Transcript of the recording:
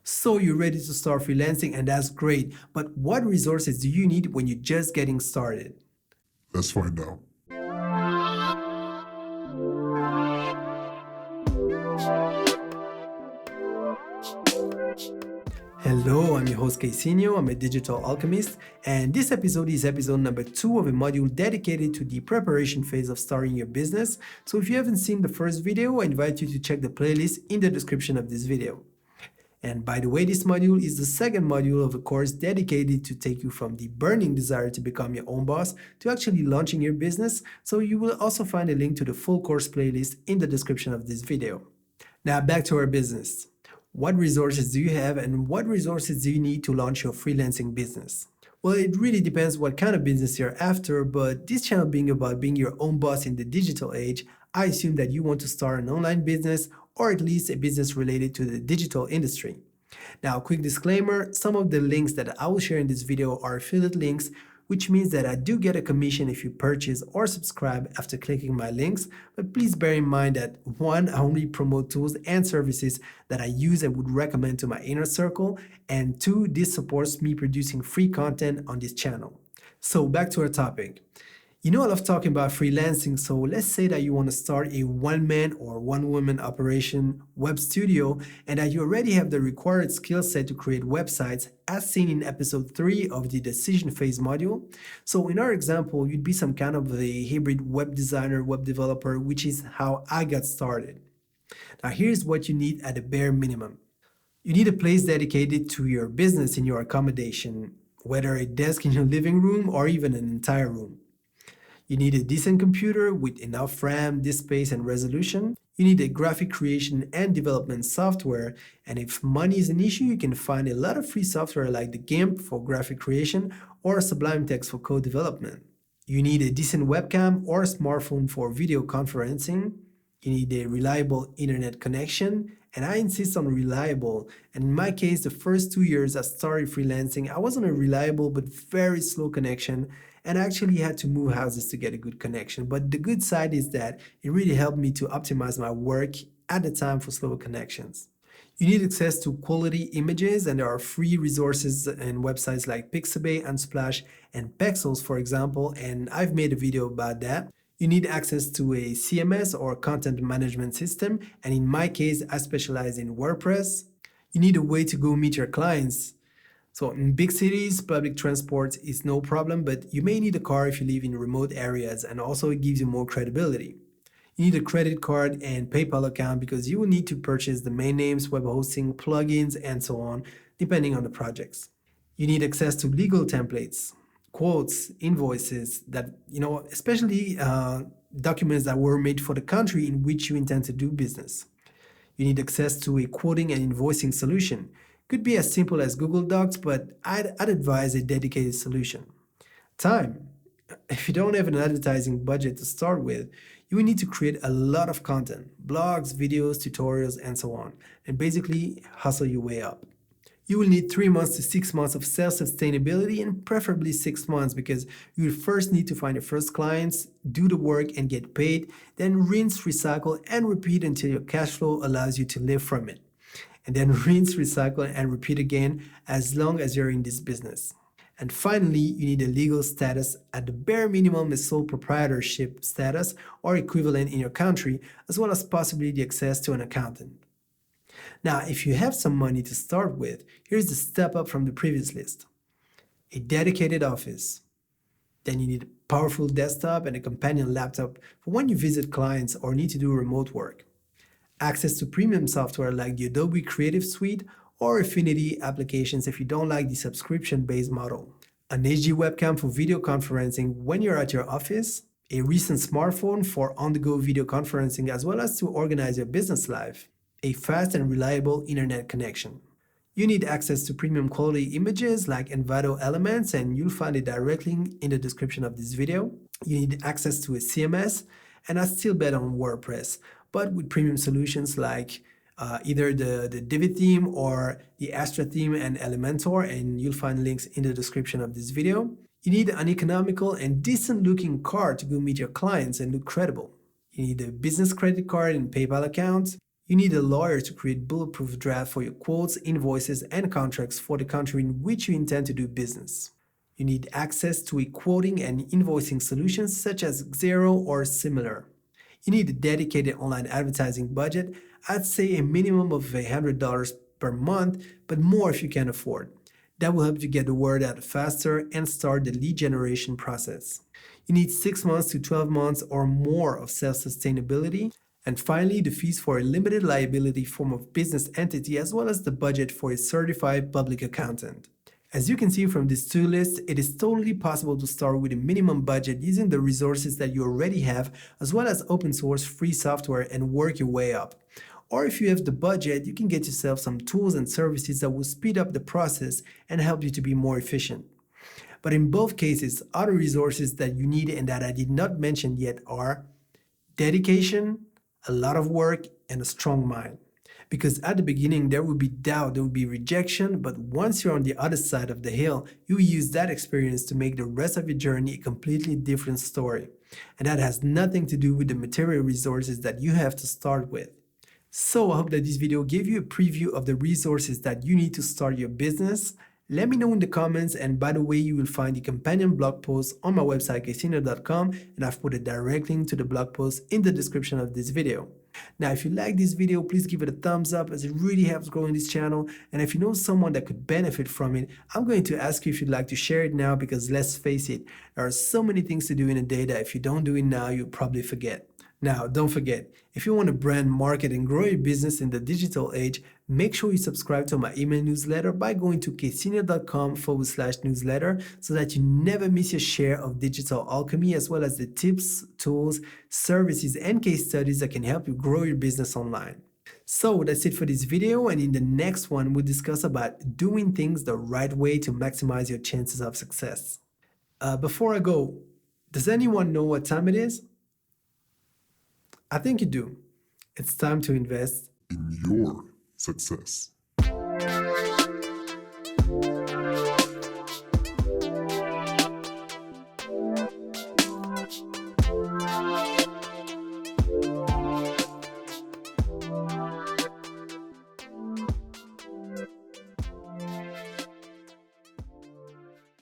So you're ready to start freelancing, and that's great. But what resources do you need when you're just getting started? Let's find out. Hello, I'm your host Kaycinho. I'm a digital alchemist, and this episode is episode number 2 of a module dedicated to the preparation phase of starting your business. So if you haven't seen the first video, I invite you to check the playlist in the description of this video. And by the way, this module is the second module of a course dedicated to take you from the burning desire to become your own boss to actually launching your business. So you will also find a link to the full course playlist in the description of this video. Now back to our business. What resources do you have and what resources do you need to launch your freelancing business? Well, it really depends what kind of business you're after, but this channel being about being your own boss in the digital age, I assume that you want to start an online business or at least a business related to the digital industry. Now, quick disclaimer, some of the links that I will share in this video are affiliate links, which means that I do get a commission if you purchase or subscribe after clicking my links, but please bear in mind that 1, I only promote tools and services that I use and would recommend to my inner circle, and 2, this supports me producing free content on this channel. So back to our topic. You know, I love talking about freelancing, so let's say that you want to start a one-man or one-woman operation web studio and that you already have the required skill set to create websites as seen in episode 3 of the decision phase module. So in our example, you'd be some kind of a hybrid web designer, web developer, which is how I got started. Now here's what you need at a bare minimum. You need a place dedicated to your business in your accommodation, whether a desk in your living room or even an entire room. You need a decent computer with enough RAM, disk space, and resolution. You need a graphic creation and development software, and if money is an issue, you can find a lot of free software like the GIMP for graphic creation or Sublime Text for code development. You need a decent webcam or smartphone for video conferencing. You need a reliable internet connection, and I insist on reliable. And in my case, the first 2 years I started freelancing, I was on a reliable but very slow connection, and I actually had to move houses to get a good connection. But the good side is that it really helped me to optimize my work at the time for slower connections. You need access to quality images, and there are free resources and websites like Pixabay, Unsplash, and Pexels, for example, and I've made a video about that. You need access to a CMS or content management system, and in my case, I specialize in WordPress. You need a way to go meet your clients. So in big cities, public transport is no problem, but you may need a car if you live in remote areas, and also it gives you more credibility. You need a credit card and PayPal account because you will need to purchase domain names, web hosting, plugins, and so on, depending on the projects. You need access to legal templates, quotes, invoices that, especially documents that were made for the country in which you intend to do business. You need access to a quoting and invoicing solution. Could be as simple as Google Docs, but I'd advise a dedicated solution. Time. If you don't have an advertising budget to start with, you will need to create a lot of content, blogs, videos, tutorials, and so on, and basically hustle your way up. You will need 3 months to 6 months of self-sustainability and preferably 6 months because you will first need to find your first clients, do the work and get paid, then rinse, recycle, and repeat until your cash flow allows you to live from it. And then rinse, recycle, and repeat again as long as you're in this business. And finally, you need a legal status at the bare minimum, a sole proprietorship status or equivalent in your country, as well as possibly the access to an accountant. Now, if you have some money to start with, here's the step up from the previous list. A dedicated office. Then you need a powerful desktop and a companion laptop for when you visit clients or need to do remote work. Access to premium software like the Adobe Creative Suite or Affinity applications if you don't like the subscription-based model. An HD webcam for video conferencing when you're at your office. A recent smartphone for on-the-go video conferencing as well as to organize your business life. A fast and reliable internet connection. You need access to premium quality images like Envato Elements, and you'll find a direct link in the description of this video. You need access to a CMS, and I still bet on WordPress, but with premium solutions like either the Divi theme or the Astra theme and Elementor, and you'll find links in the description of this video. You need an economical and decent looking card to go meet your clients and look credible. You need a business credit card and PayPal account. You need a lawyer to create bulletproof draft for your quotes, invoices, and contracts for the country in which you intend to do business. You need access to a quoting and invoicing solutions such as Xero or similar. You need a dedicated online advertising budget. I'd say a minimum of $100 per month, but more if you can afford. That will help you get the word out faster and start the lead generation process. You need 6 months to 12 months or more of self-sustainability. And finally, the fees for a limited liability form of business entity as well as the budget for a certified public accountant. As you can see from this two list, it is totally possible to start with a minimum budget using the resources that you already have, as well as open source free software, and work your way up. Or if you have the budget, you can get yourself some tools and services that will speed up the process and help you to be more efficient. But in both cases, other resources that you need and that I did not mention yet are dedication, a lot of work, and a strong mind. Because at the beginning, there will be doubt, there will be rejection, but once you're on the other side of the hill, you use that experience to make the rest of your journey a completely different story. And that has nothing to do with the material resources that you have to start with. So I hope that this video gave you a preview of the resources that you need to start your business. Let me know in the comments, and by the way, you will find the companion blog post on my website kaycinho.com, and I've put a direct link to the blog post in the description of this video. Now, if you like this video, please give it a thumbs up as it really helps growing this channel. And if you know someone that could benefit from it, I'm going to ask you if you'd like to share it now, because let's face it, there are so many things to do in a day that if you don't do it now, you'll probably forget. Now, don't forget, if you want to brand, market, and grow your business in the digital age, make sure you subscribe to my email newsletter by going to kaycinho.com/newsletter so that you never miss your share of digital alchemy, as well as the tips, tools, services, and case studies that can help you grow your business online. So that's it for this video, and in the next one, we'll discuss about doing things the right way to maximize your chances of success. Before I go, does anyone know what time it is? I think you do. It's time to invest in your success.